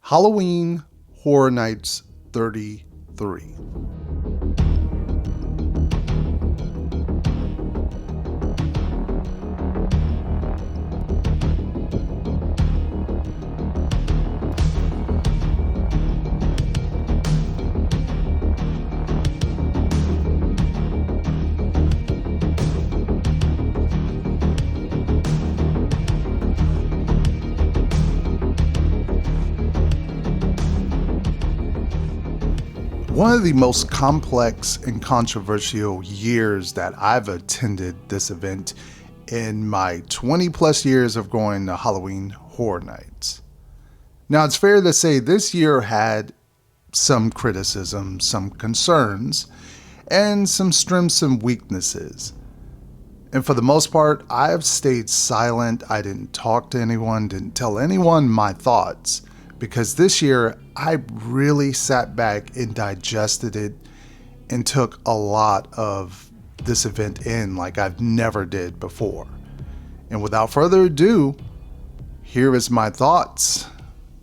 Halloween Horror Nights 33. One of the most complex and controversial years that I've attended this event in my 20 plus years of going to Halloween Horror Nights. Now, it's fair to say this year had some criticism, some concerns, and some strengths and weaknesses. And for the most part, I've stayed silent. I didn't talk to anyone, didn't tell anyone my thoughts, because this year I really sat back and digested it and took a lot of this event in like I've never did before. And without further ado, here is my thoughts,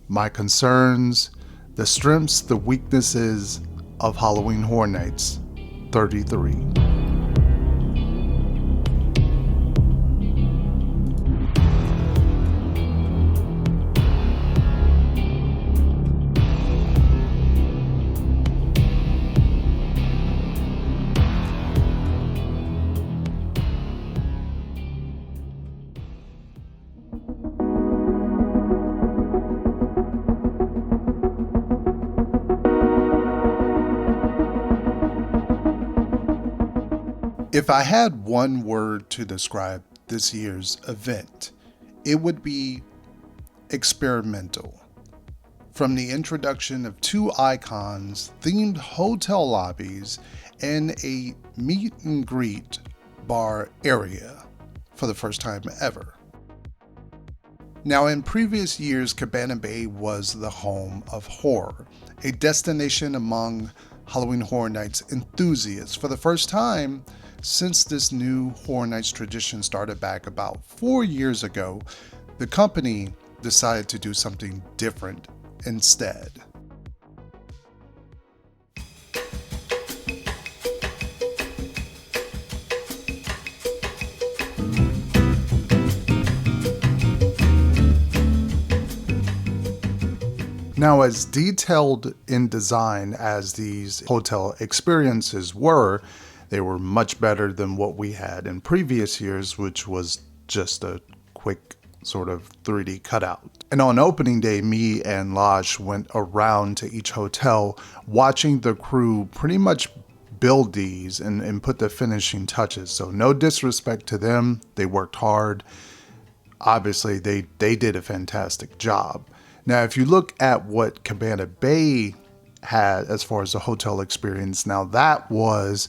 my concerns, the strengths, the weaknesses of Halloween Horror Nights 33. If I had one word to describe this year's event, it would be experimental. From the introduction of two icons, themed hotel lobbies, and a meet and greet bar area for the first time ever. Now, in previous years, Cabana Bay was the home of horror, a destination among Halloween Horror Nights enthusiasts. For the first time since this new Horror Nights tradition started back about 4 years ago, the company decided to do something different instead. Now, as detailed in design as these hotel experiences were, they were much better than what we had in previous years, which was just a quick sort of 3D cutout. And on opening day, me and Lash went around to each hotel watching the crew pretty much build these and put the finishing touches. So no disrespect to them, they worked hard. Obviously, they did a fantastic job. Now, if you look at what Cabana Bay had as far as the hotel experience, now that was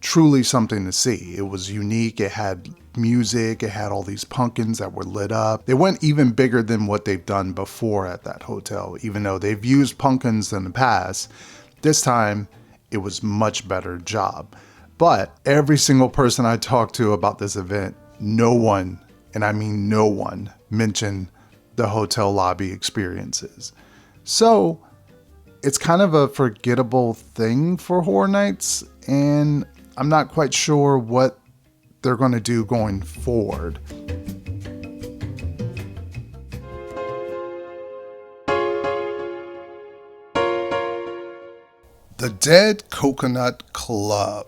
truly something to see. It was unique. It had music. It had all these pumpkins that were lit up. They went even bigger than what they've done before at that hotel. Even though they've used pumpkins in the past, this time it was much better job. But every single person I talked to about this event, no one, and I mean no one, mentioned the hotel lobby experiences. So it's kind of a forgettable thing for Horror Nights, and I'm not quite sure what they're going to do going forward. The Dead Coconut Club.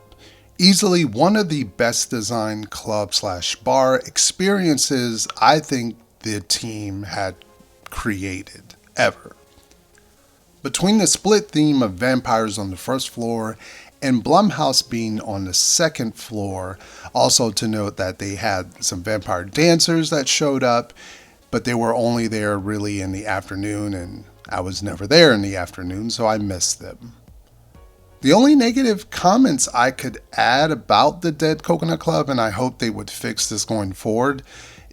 Easily one of the best designed club/bar experiences I think the team had created ever. Between the split theme of vampires on the first floor and Blumhouse being on the second floor, also to note that they had some vampire dancers that showed up, but they were only there really in the afternoon, and I was never there in the afternoon, so I missed them. The only negative comments I could add about the Dead Coconut Club, and I hope they would fix this going forward,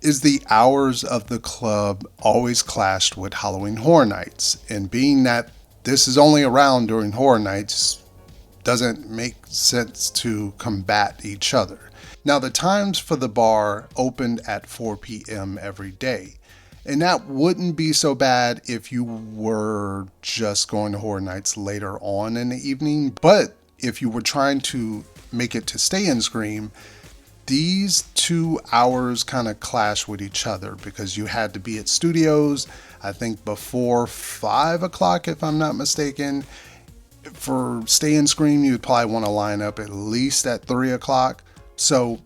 is the hours of the club always clashed with Halloween Horror Nights. And being that this is only around during Horror Nights, doesn't make sense to combat each other. Now, the times for the bar opened at 4 p.m. every day. And that wouldn't be so bad if you were just going to Horror Nights later on in the evening. But if you were trying to make it to Stay and Scream, these 2 hours kind of clash with each other because you had to be at studios, I think before 5 o'clock, if I'm not mistaken. For Stay and Scream, you'd probably want to line up at least at 3 o'clock. So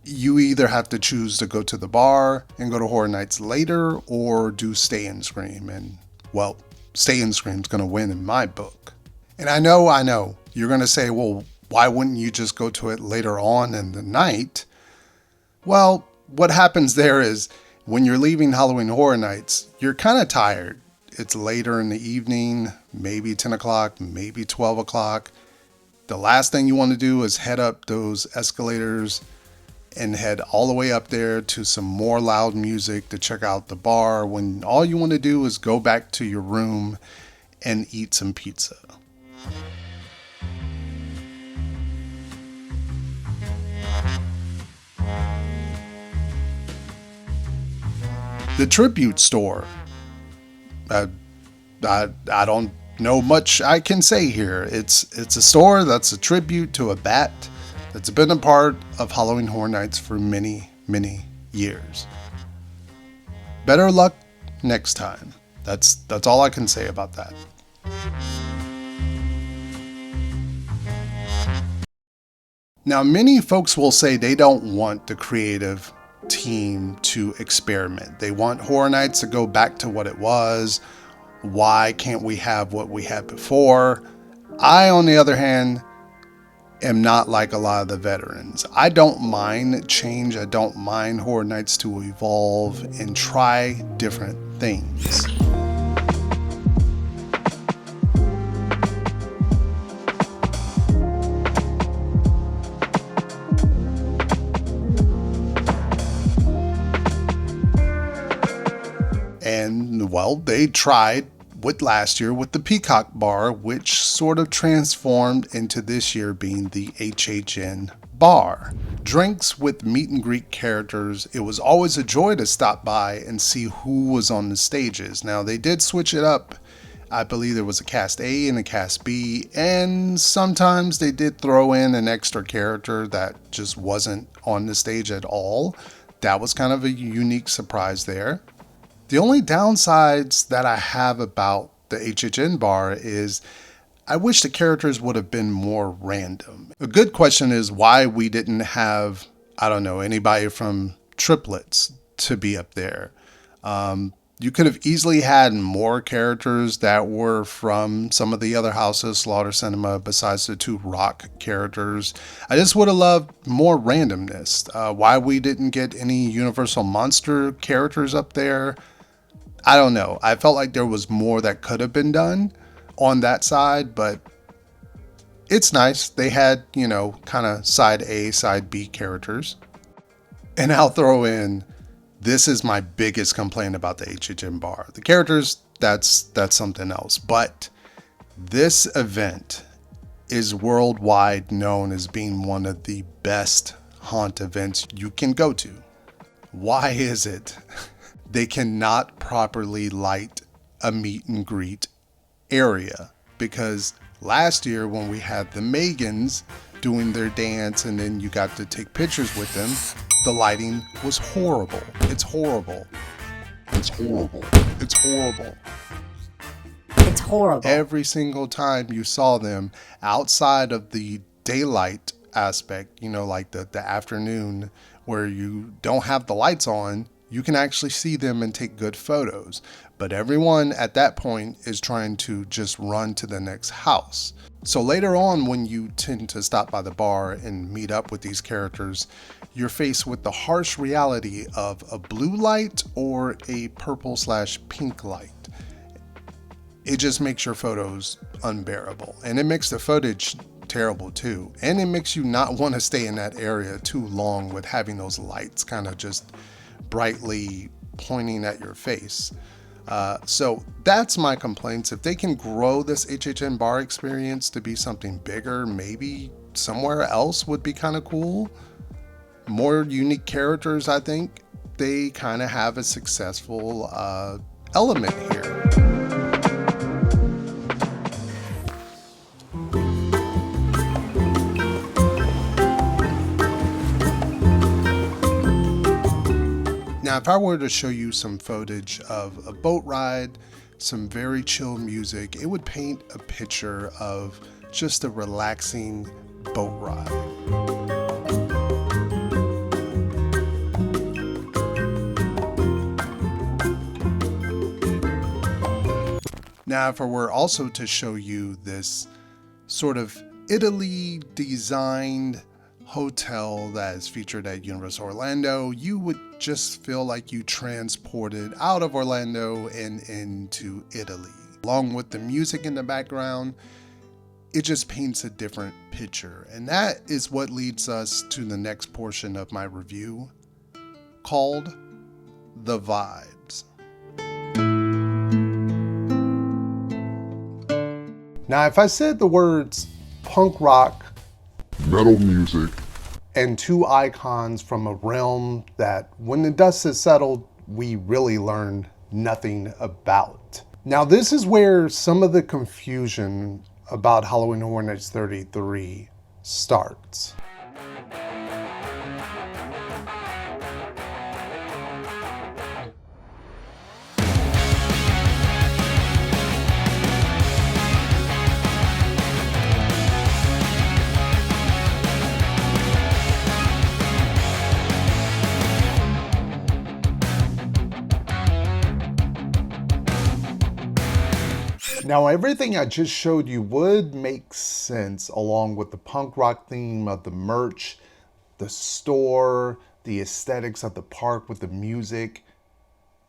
you either have to choose to go to the bar and go to Horror Nights later or do Stay and Scream. And well, Stay and Scream's going to win in my book. And I know, you're going to say, well, why wouldn't you just go to it later on in the night? Well, what happens there is when you're leaving Halloween Horror Nights, you're kind of tired. It's later in the evening, maybe 10 o'clock, maybe 12 o'clock. The last thing you want to do is head up those escalators and head all the way up there to some more loud music to check out the bar when all you want to do is go back to your room and eat some pizza. The Tribute Store. I don't know much I can say here. It's a store that's a tribute to a bat that's been a part of Halloween Horror Nights for many, many years. Better luck next time. That's all I can say about that. Now, many folks will say they don't want the creative team to experiment. They want Horror Nights to go back to what it was. Why can't we have what we had before? I, on the other hand, am not like a lot of the veterans. I don't mind change. I don't mind Horror Nights to evolve and try different things. And well, they tried with last year with the Peacock Bar, which sort of transformed into this year being the HHN Bar. Drinks with meet and greet characters. It was always a joy to stop by and see who was on the stages. Now, they did switch it up. I believe there was a cast A and a cast B, and sometimes they did throw in an extra character that just wasn't on the stage at all. That was kind of a unique surprise there. The only downsides that I have about the HHN Bar is I wish the characters would have been more random. A good question is why we didn't have, I don't know, anybody from Triplets to be up there. You could have easily had more characters that were from some of the other houses, Slaughter Cinema, besides the 2 rock characters. I just would have loved more randomness. Why we didn't get any Universal Monster characters up there, I don't know. I felt like there was more that could have been done on that side, but it's nice. They had, kind of side A, side B characters. And I'll throw in, this is my biggest complaint about the HHN Bar. The characters, that's something else. But this event is worldwide known as being one of the best haunt events you can go to. Why is it they cannot properly light a meet and greet area? Because last year when we had the Megans doing their dance and then you got to take pictures with them, the lighting was horrible. It's horrible. It's horrible. It's horrible. It's horrible. Every single time you saw them outside of the daylight aspect, like the afternoon where you don't have the lights on, you can actually see them and take good photos. But everyone at that point is trying to just run to the next house. So later on, when you tend to stop by the bar and meet up with these characters, you're faced with the harsh reality of a blue light or a purple/pink light. It just makes your photos unbearable. And it makes the footage terrible too. And it makes you not want to stay in that area too long with having those lights kind of just brightly pointing at your face. So that's my complaints. If they can grow this HHN Bar experience to be something bigger, maybe somewhere else would be kind of cool. More unique characters, I think. they kind of have a successful element here. Now, if I were to show you some footage of a boat ride, some very chill music, it would paint a picture of just a relaxing boat ride. Now, if I were also to show you this sort of Italy designed hotel that is featured at Universal Orlando, you would just feel like you transported out of Orlando and into Italy. Along with the music in the background, it just paints a different picture. And that is what leads us to the next portion of my review, called The Vibes. Now, if I said the words punk rock, metal music, and two icons from a realm that, when the dust has settled, we really learned nothing about. Now, this is where some of the confusion about Halloween Horror Nights 33 starts. Now, everything I just showed you would make sense along with the punk rock theme of the merch, the store, the aesthetics of the park with the music,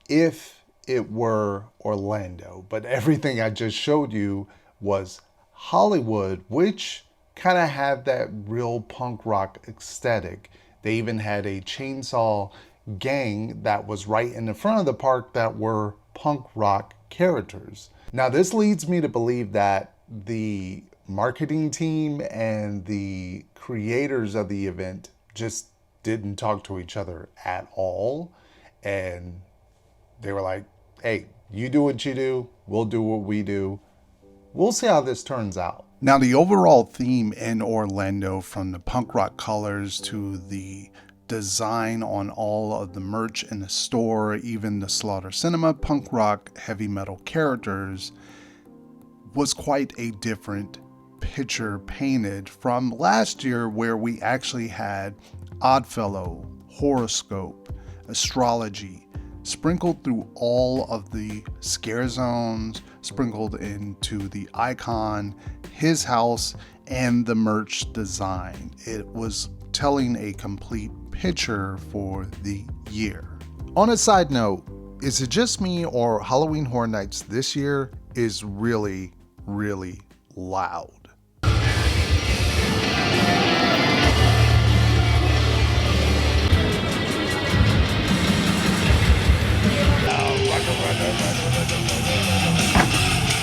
if it were Orlando. But everything I just showed you was Hollywood, which kind of had that real punk rock aesthetic. They even had a chainsaw gang that was right in the front of the park that were punk rock characters. Now, this leads me to believe that the marketing team and the creators of the event just didn't talk to each other at all. And they were like, hey, you do what you do, we'll do what we do. We'll see how this turns out. Now, the overall theme in Orlando, from the punk rock colors to the design on all of the merch in the store, even the Slaughter Cinema punk rock heavy metal characters, was quite a different picture painted from last year, where we actually had Oddfellow, horoscope, astrology sprinkled through all of the scare zones, sprinkled into the icon, his house, and the merch design. It was telling a complete picture for the year. On a side note, is it just me, or Halloween Horror Nights this year is really, really loud?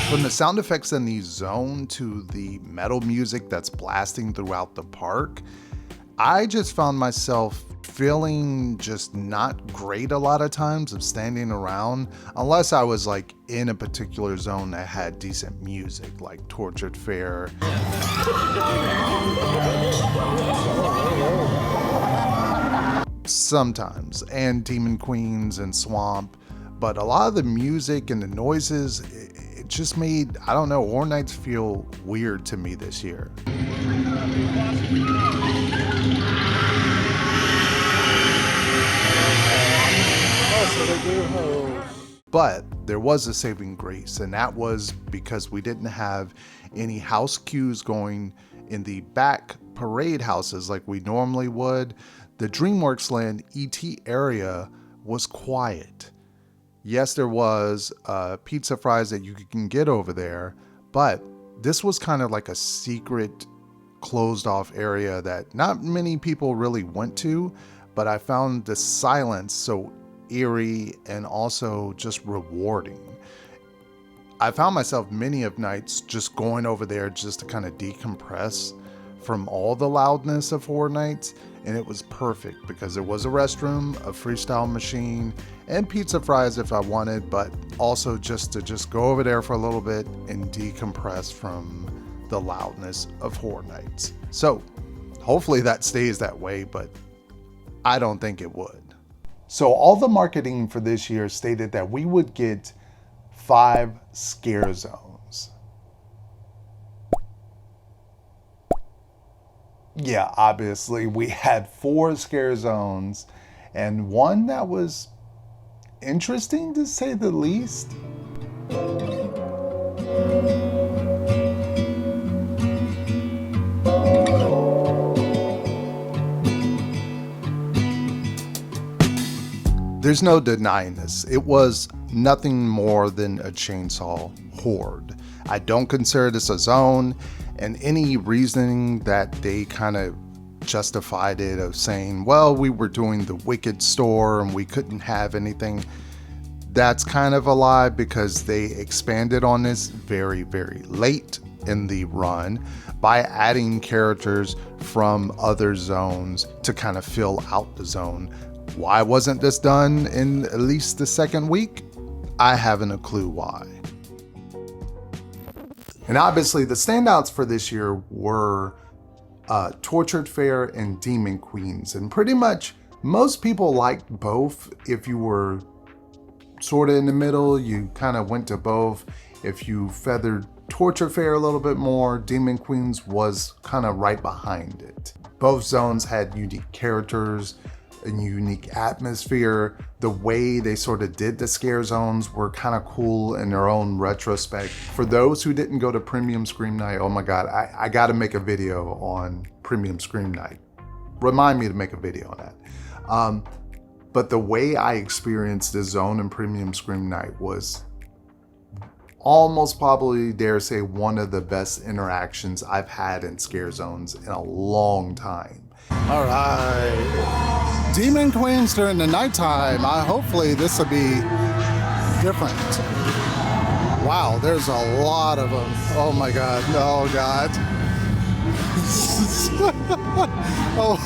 From the sound effects in the zone to the metal music that's blasting throughout the park, I just found myself feeling just not great a lot of times of standing around, unless I was like in a particular zone that had decent music, like Tortured Fair. Sometimes, and Demon Queens and Swamp. But a lot of the music and the noises, it just made, I don't know, Horror Nights feel weird to me this year. But there was a saving grace, and that was because we didn't have any house queues going in the back parade houses like we normally would. The DreamWorks Land ET area was quiet. Yes, there was pizza fries that you can get over there, but this was kind of like a secret closed off area that not many people really went to, but I found the silence so eerie and also just rewarding. I found myself many of nights just going over there just to kind of decompress from all the loudness of Horror Nights and it was perfect because it was a restroom, a freestyle machine, and pizza fries if I wanted, but also just to go over there for a little bit and decompress from the loudness of Horror Nights. So hopefully that stays that way, but I don't think it would. So all the marketing for this year stated that we would get 5 scare zones. Yeah, obviously we had 4 scare zones and one that was interesting to say the least. There's no denying this. It was nothing more than a chainsaw horde. I don't consider this a zone, and any reasoning that they kind of justified it of saying, well, we were doing the Wicked store and we couldn't have anything, that's kind of a lie because they expanded on this very, very late in the run by adding characters from other zones to kind of fill out the zone. Why wasn't this done in at least the second week? I haven't a clue why. And obviously the standouts for this year were Tortured Fair and Demon Queens. And pretty much most people liked both. If you were sort of in the middle, you kind of went to both. If you feathered Torture Fair a little bit more, Demon Queens was kind of right behind it. Both zones had unique characters, a unique atmosphere. The way they sort of did the scare zones were kind of cool in their own retrospect. For those who didn't go to Premium Scream Night, oh my God, I got to make a video on Premium Scream Night. Remind me to make a video on that. But the way I experienced the zone in Premium Scream Night was almost probably, dare say, one of the best interactions I've had in scare zones in a long time. All right, Demon Queens during the nighttime. Hopefully this will be different. Wow, there's a lot of them. Oh my God, oh God. Oh.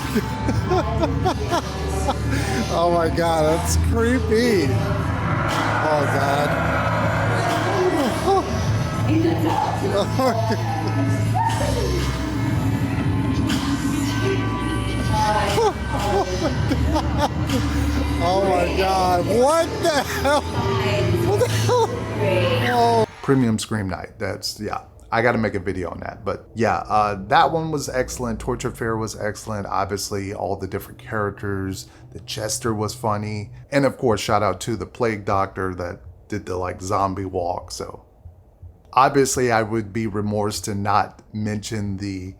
Oh my God, that's creepy. Oh God. Oh my God, what the hell? What the hell? Oh. Premium Scream Night, that's, yeah, I gotta make a video on that. But yeah, that one was excellent. Torture Fair was excellent. Obviously, all the different characters. The Jester was funny. And of course, shout out to the Plague Doctor that did the like zombie walk. So obviously I would be remorse to not mention the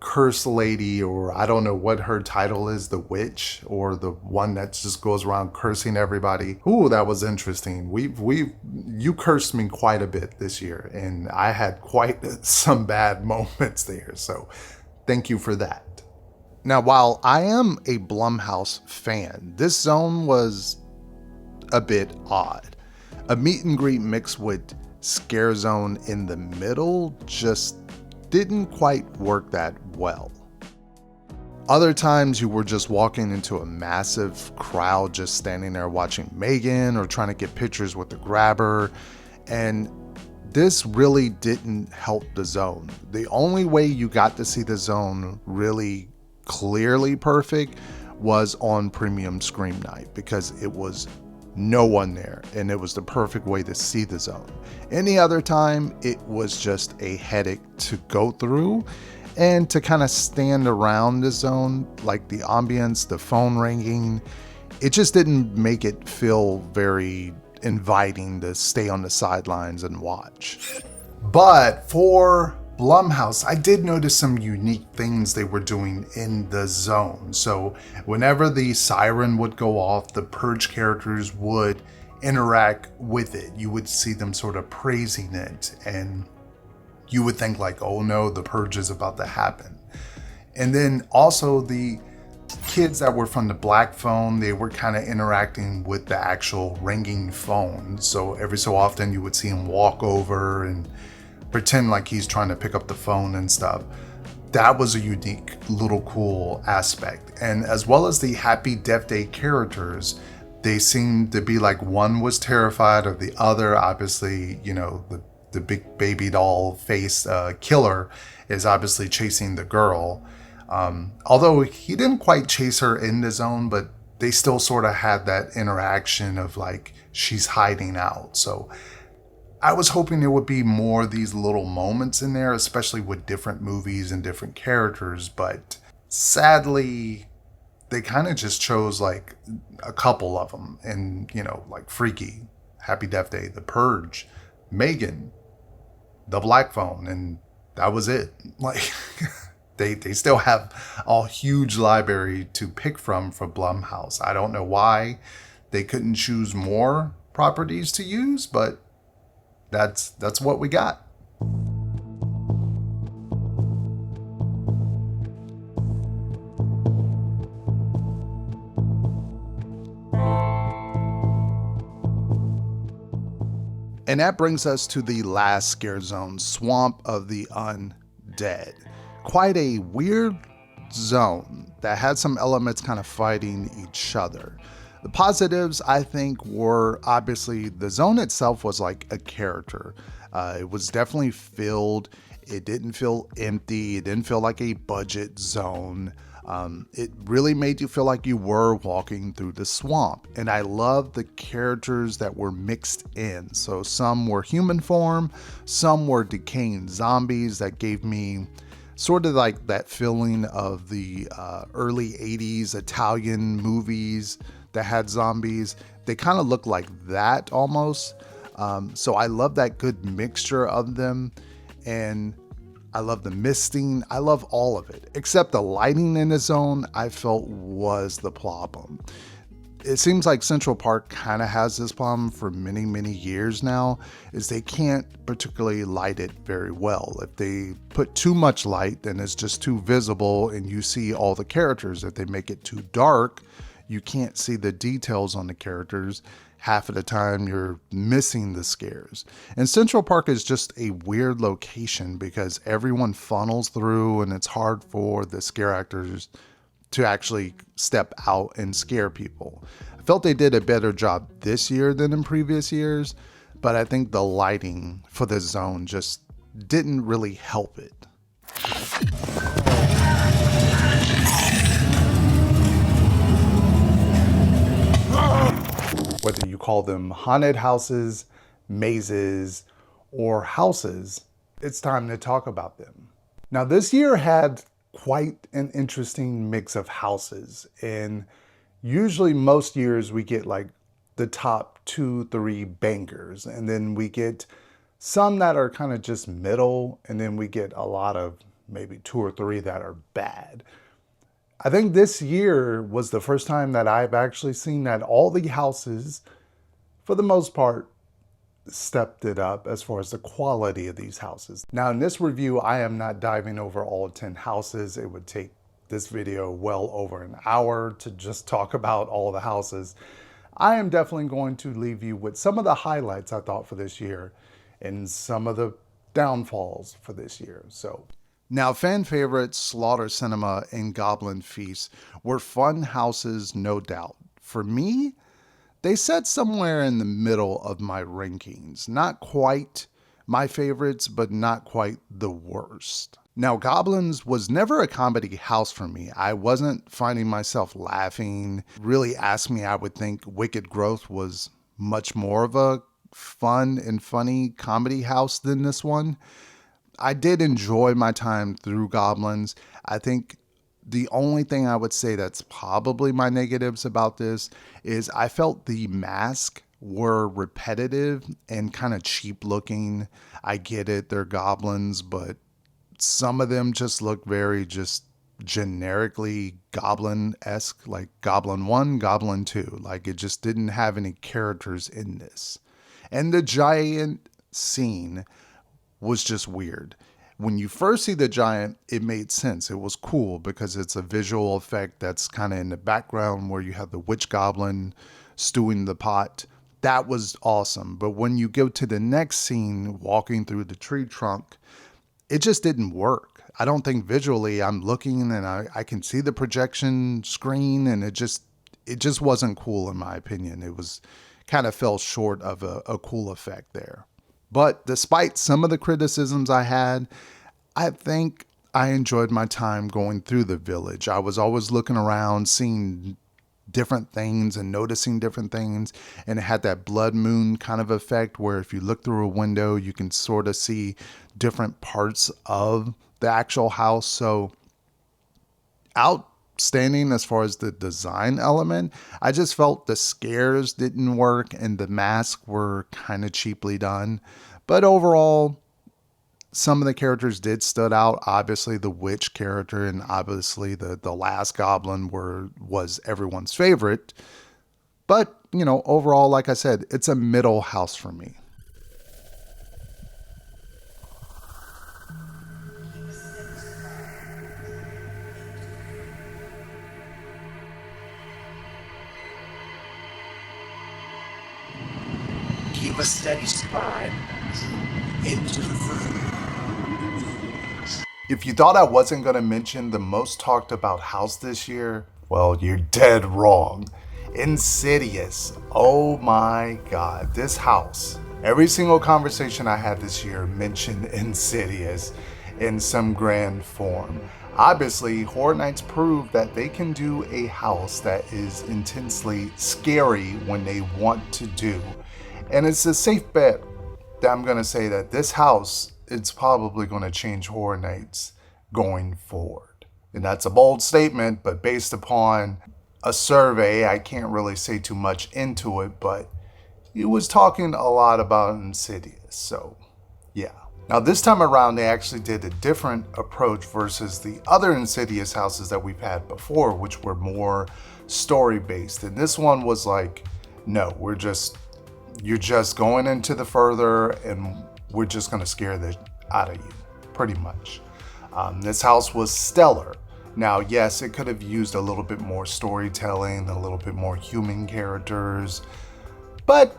Curse Lady, or I don't know what her title is, the witch, or the one that just goes around cursing everybody. Ooh, that was interesting. You cursed me quite a bit this year, and I had quite some bad moments there. So thank you for that. Now, while I am a Blumhouse fan, this zone was a bit odd. A meet and greet mixed with scare zone in the middle just didn't quite work that well. Other times you were just walking into a massive crowd just standing there watching Megan or trying to get pictures with the grabber, and this really didn't help the zone. The only way you got to see the zone really clearly perfect was on Premium Scream Night because it was no one there and it was the perfect way to see the zone. Any other time it was just a headache to go through and to kind of stand around the zone, like the ambience, the phone ringing. It just didn't make it feel very inviting to stay on the sidelines and watch. But for Blumhouse, I did notice some unique things they were doing in the zone. So whenever the siren would go off, the Purge characters would interact with it. You would see them sort of praising it, and you would think like, oh no, the Purge is about to happen. And then also the kids that were from the Black Phone, they were kind of interacting with the actual ringing phone. So every so often you would see him walk over and pretend like he's trying to pick up the phone and stuff. That was a unique little cool aspect. And as well as the Happy Death Day characters, they seemed to be like one was terrified of the other. Obviously, the big baby doll face killer is obviously chasing the girl. Although he didn't quite chase her in the zone, but they still sort of had that interaction of like she's hiding out. So I was hoping there would be more of these little moments in there, especially with different movies and different characters. But sadly, they kind of just chose like a couple of them. And, like Freaky, Happy Death Day, The Purge, Megan, The Black Phone, and that was it. Like, they still have a huge library to pick from for Blumhouse. I don't know why they couldn't choose more properties to use, but that's what we got. And that brings us to the last scare zone, Swamp of the Undead. Quite a weird zone that had some elements kind of fighting each other. The positives, I think, were obviously the zone itself was like a character. It was definitely filled. It didn't feel empty. It didn't feel like a budget zone. It really made you feel like you were walking through the swamp. And I love the characters that were mixed in. So some were human form, some were decaying zombies that gave me sort of like that feeling of the early 80s Italian movies that had zombies. They kind of look like that almost. So I love that good mixture of them. And I love the misting. I love all of it, except the lighting in the zone I felt was the problem. It seems like Central Park kind of has this problem for many, many years now, is they can't particularly light it very well. If they put too much light, then it's just too visible and you see all the characters. If they make it too dark, you can't see the details on the characters. Half of the time you're missing the scares. And Central Park is just a weird location because everyone funnels through and it's hard for the scare actors to actually step out and scare people. I felt they did a better job this year than in previous years, but I think the lighting for the zone just didn't really help it. Whether you call them haunted houses, mazes, or houses, it's time to talk about them. Now, this year had quite an interesting mix of houses, and usually most years we get like the top 2-3 bangers, and then we get some that are kind of just middle, and then we get a lot of maybe 2 or 3 that are bad. I think this year was the first time that I've actually seen that all the houses, for the most part, stepped it up as far as the quality of these houses. Now in this review, I am not diving over all 10 houses. It would take this video well over an hour to just talk about all the houses. I am definitely going to leave you with some of the highlights I thought for this year and some of the downfalls for this year. So now, fan favorites Slaughter Cinema and Goblin Feast were fun houses, no doubt. For me, they sat somewhere in the middle of my rankings. Not quite my favorites, but not quite the worst. Now, Goblins was never a comedy house for me. I wasn't finding myself laughing. Really asked me, I would think Wicked Growth was much more of a fun and funny comedy house than this one. I did enjoy my time through Goblins. I think the only thing I would say that's probably my negatives about this is I felt the masks were repetitive and kind of cheap looking. I get it, they're goblins, but some of them just look very just generically goblin-esque, like Goblin 1, Goblin 2. Like it just didn't have any characters in this. And the giant scene was just weird. When you first see the giant, it made sense. It was cool because it's a visual effect that's kind of in the background where you have the witch goblin stewing the pot. That was awesome. But when you go to the next scene, walking through the tree trunk, it just didn't work. I don't think visually I'm looking and I can see the projection screen, and it just wasn't cool in my opinion. It was kind of fell short of a cool effect there. But despite some of the criticisms I had, I think I enjoyed my time going through the village. I was always looking around, seeing different things and noticing different things. And it had that blood moon kind of effect where if you look through a window, you can sort of see different parts of the actual house. So outstanding as far as the design element. I just felt the scares didn't work and the masks were kind of cheaply done. But overall, some of the characters did stood out. Obviously, the witch character and obviously the last goblin was everyone's favorite. But, overall, like I said, it's a middle house for me. Keep a steady spine into the food. If you thought I wasn't going to mention the most talked about house this year, well, you're dead wrong. Insidious. Oh my God, this house. Every single conversation I had this year mentioned Insidious in some grand form. Obviously, Horror Nights proved that they can do a house that is intensely scary when they want to do. And it's a safe bet that I'm going to say that this house, it's probably going to change Horror Nights going forward. And that's a bold statement, but based upon a survey, I can't really say too much into it, but he was talking a lot about Insidious, so yeah. Now this time around, they actually did a different approach versus the other Insidious houses that we've had before, which were more story-based. And this one was like, no, you're just going into the further and we're just going to scare the out of you, pretty much. This house was stellar. Now, yes, it could have used a little bit more storytelling, a little bit more human characters, but,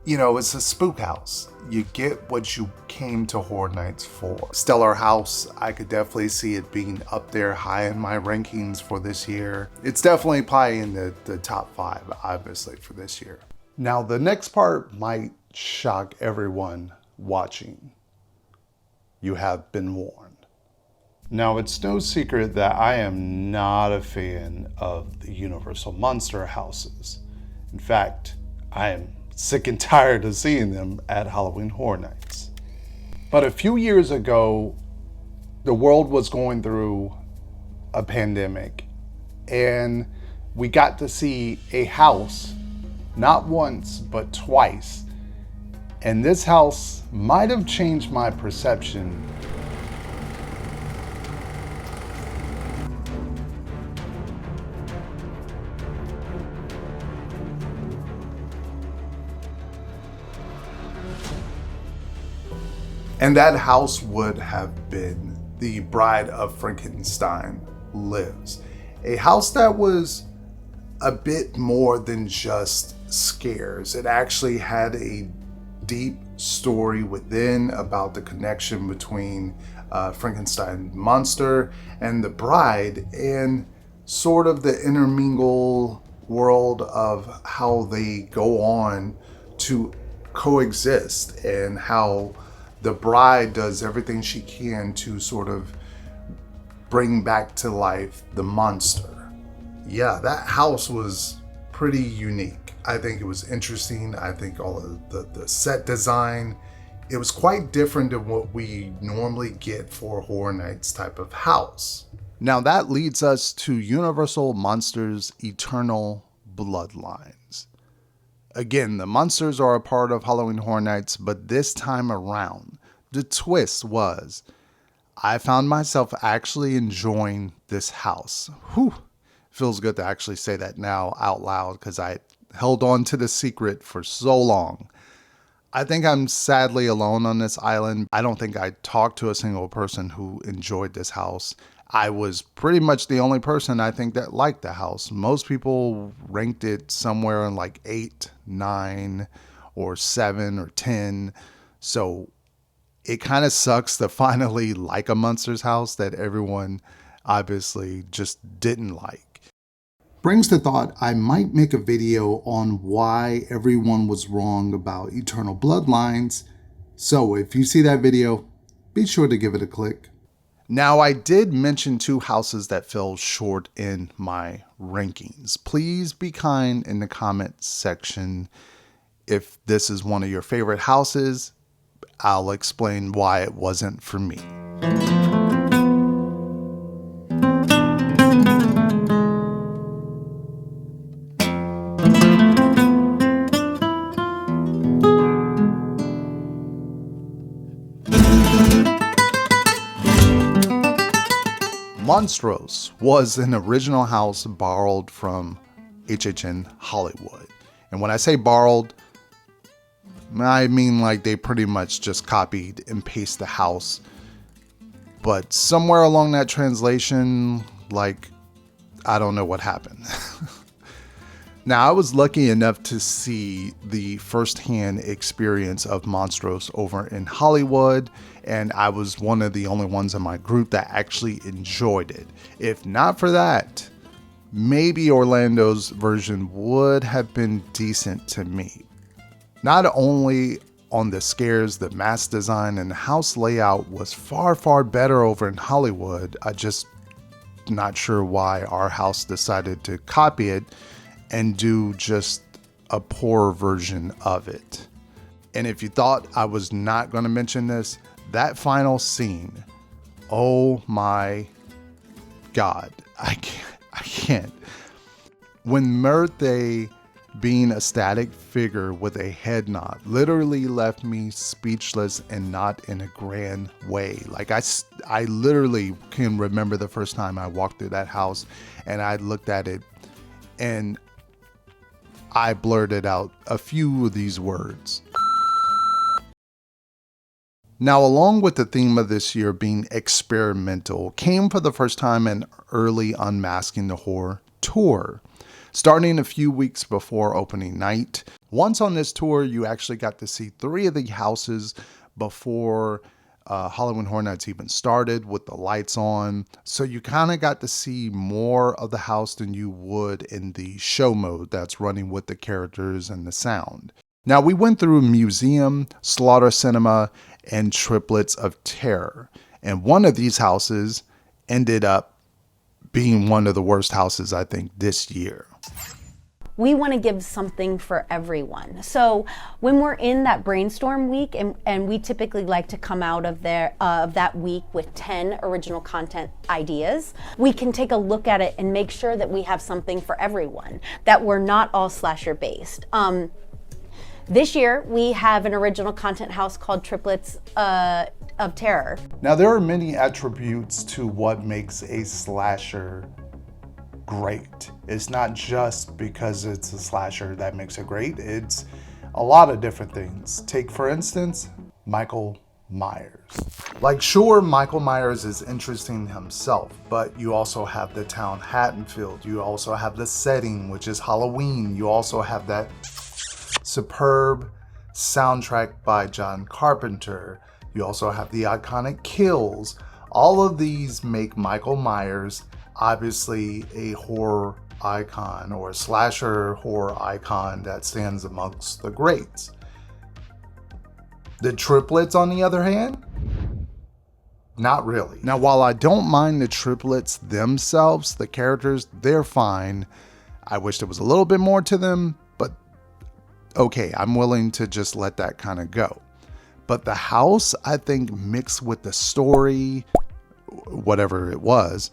it's a spook house. You get what you came to Horror Nights for. Stellar house, I could definitely see it being up there high in my rankings for this year. It's definitely probably in the top 5, obviously, for this year. Now, the next part might shock everyone watching. You have been warned. Now, it's no secret that I am not a fan of the Universal Monster houses. In fact, I am sick and tired of seeing them at Halloween Horror Nights. But a few years ago, the world was going through a pandemic, and we got to see a house not once, but twice. And this house might have changed my perception. And that house would have been The Bride of Frankenstein Lives. A house that was a bit more than just scares. It actually had a deep story within about the connection between Frankenstein monster and the bride, and sort of the intermingle world of how they go on to coexist, and how the bride does everything she can to sort of bring back to life the monster. Yeah, that house was pretty unique. I think it was interesting. I think all of the set design, it was quite different than what we normally get for a Horror Nights type of house. Now that leads us to Universal Monsters Eternal Bloodlines. Again, the monsters are a part of Halloween Horror Nights, but this time around, the twist was I found myself actually enjoying this house. Whew. Feels good to actually say that now out loud because I held on to the secret for so long. I think I'm sadly alone on this island. I don't think I talked to a single person who enjoyed this house. I was pretty much the only person I think that liked the house. Most people ranked it somewhere in like 8, 9, or 7 or 10. So it kind of sucks to finally like a Monsters house that everyone obviously just didn't like. Brings the thought I might make a video on why everyone was wrong about Eternal Bloodlines. So if you see that video, be sure to give it a click. Now, I did mention 2 houses that fell short in my rankings. Please be kind in the comment section. If this is one of your favorite houses, I'll explain why it wasn't for me. Monstros was an original house borrowed from HHN Hollywood. And when I say borrowed, I mean like they pretty much just copied and pasted the house. But somewhere along that translation, like, I don't know what happened. Now, I was lucky enough to see the firsthand experience of Monstros over in Hollywood, and I was one of the only ones in my group that actually enjoyed it. If not for that, maybe Orlando's version would have been decent to me. Not only on the scares, the mask design and the house layout was far, far better over in Hollywood. I just not sure why our house decided to copy it and do just a poor version of it. And if you thought I was not going to mention this, that final scene, oh my God, I can't. When Murthy, being a static figure with a head nod, literally left me speechless and not in a grand way. Like I literally can remember the first time I walked through that house and I looked at it and I blurted out a few of these words. Now, along with the theme of this year being experimental, came for the first time an early Unmasking the Horror tour, starting a few weeks before opening night. Once on this tour, you actually got to see 3 of the houses before Halloween Horror Nights even started with the lights on. So you kind of got to see more of the house than you would in the show mode that's running with the characters and the sound. Now, we went through Museum, Slaughter Cinema, and Triplets of Terror. And one of these houses ended up being one of the worst houses, I think, this year. We want to give something for everyone. So when we're in that brainstorm week, and we typically like to come out of that week with 10 original content ideas, we can take a look at it and make sure that we have something for everyone, that we're not all slasher based. This year, we have an original content house called Triplets of Terror. Now, there are many attributes to what makes a slasher great. It's not just because it's a slasher that makes it great. It's a lot of different things. Take, for instance, Michael Myers. Like, sure, Michael Myers is interesting himself, but you also have the town Haddonfield. You also have the setting, which is Halloween. You also have that superb soundtrack by John Carpenter. You also have the iconic kills. All of these make Michael Myers obviously a horror icon, or a slasher horror icon that stands amongst the greats. The triplets, on the other hand, not really. Now, while I don't mind the triplets themselves, the characters, they're fine. I wish there was a little bit more to them, but okay, I'm willing to just let that kind of go. But the house, I think, mixed with the story, whatever it was,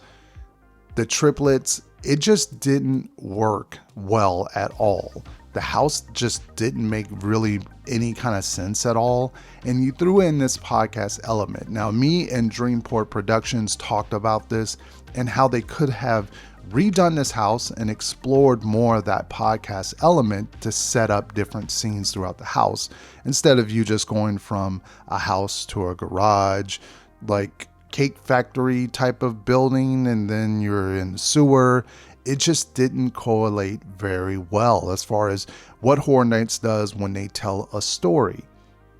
the triplets, it just didn't work well at all. The house just didn't make really any kind of sense at all. And you threw in this podcast element. Now, me and Dreamport Productions talked about this and how they could have redone this house and explored more of that podcast element to set up different scenes throughout the house, instead of you just going from a house to a garage, like cake factory type of building, and then you're in the sewer. It just didn't correlate very well as far as what Horror Nights does when they tell a story.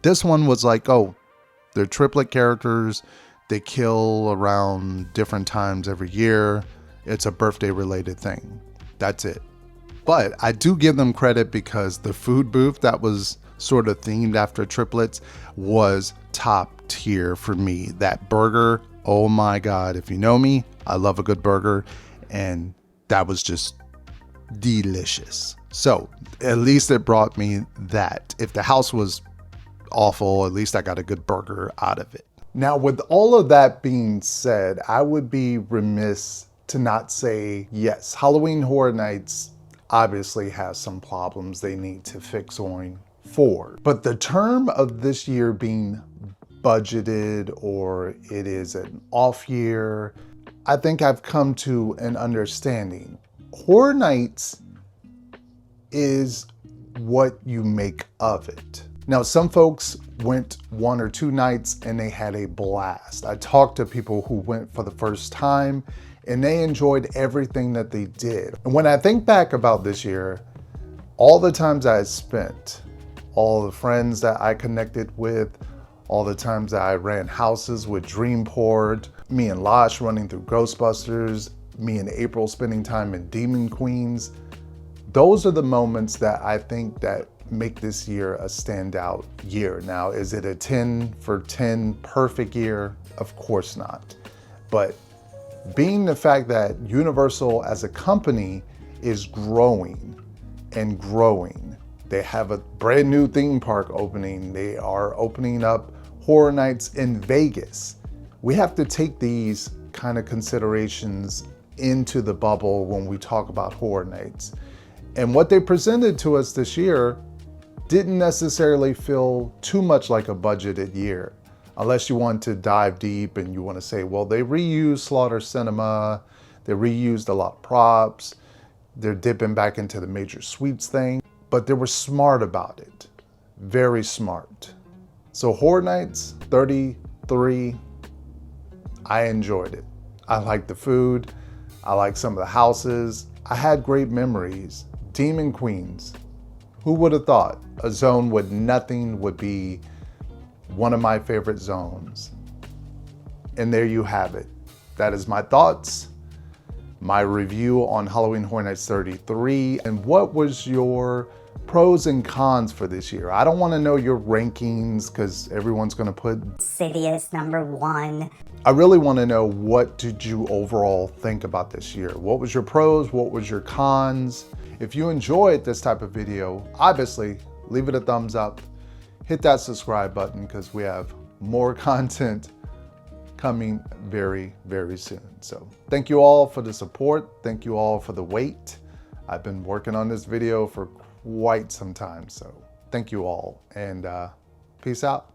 This one was like, oh, They're triplet characters. They kill around different times every year. It's a birthday related thing. That's it. But I do give them credit because the food booth that was sort of themed after triplets was top tier for me. That burger, oh my God. If you know me, I love a good burger. And that was just delicious. So at least it brought me that. If the house was awful, at least I got a good burger out of it. Now, with all of that being said, I would be remiss to not say, yes, Halloween Horror Nights obviously has some problems they need to fix on forward. But the term of this year being budgeted or it is an off year, I think I've come to an understanding. Horror Nights is what you make of it. Now, some folks went 1 or 2 nights and they had a blast. I talked to people who went for the first time and they enjoyed everything that they did. And when I think back about this year, all the times I spent, all the friends that I connected with, all the times that I ran houses with Dreamport, me and Losh running through Ghostbusters, me and April spending time in Demon Queens, those are the moments that I think that make this year a standout year. Now, is it a 10 for 10 perfect year? Of course not. But being the fact that Universal as a company is growing and growing, they have a brand new theme park opening. They are opening up Horror Nights in Vegas. We have to take these kind of considerations into the bubble when we talk about Horror Nights. And what they presented to us this year didn't necessarily feel too much like a budgeted year, unless you want to dive deep and you want to say, well, they reused Slaughter Cinema, they reused a lot of props, they're dipping back into the Major Sweeps thing, but they were smart about it, very smart. So Horror Nights 33, I enjoyed it. I liked the food, I liked some of the houses, I had great memories. Demon Queens, who would have thought a zone with nothing would be one of my favorite zones? And there you have it. That is my thoughts, my review on Halloween Horror Nights 33. And what was your pros and cons for this year? I don't want to know your rankings because everyone's going to put Sidious #1. I really want to know, what did you overall think about this year? What was your pros? What was your cons? If you enjoyed this type of video, obviously leave it a thumbs up, hit that subscribe button because we have more content coming very, very soon. So thank you all for the support. Thank you all for the wait. I've been working on this video for quite some time. So thank you all and peace out.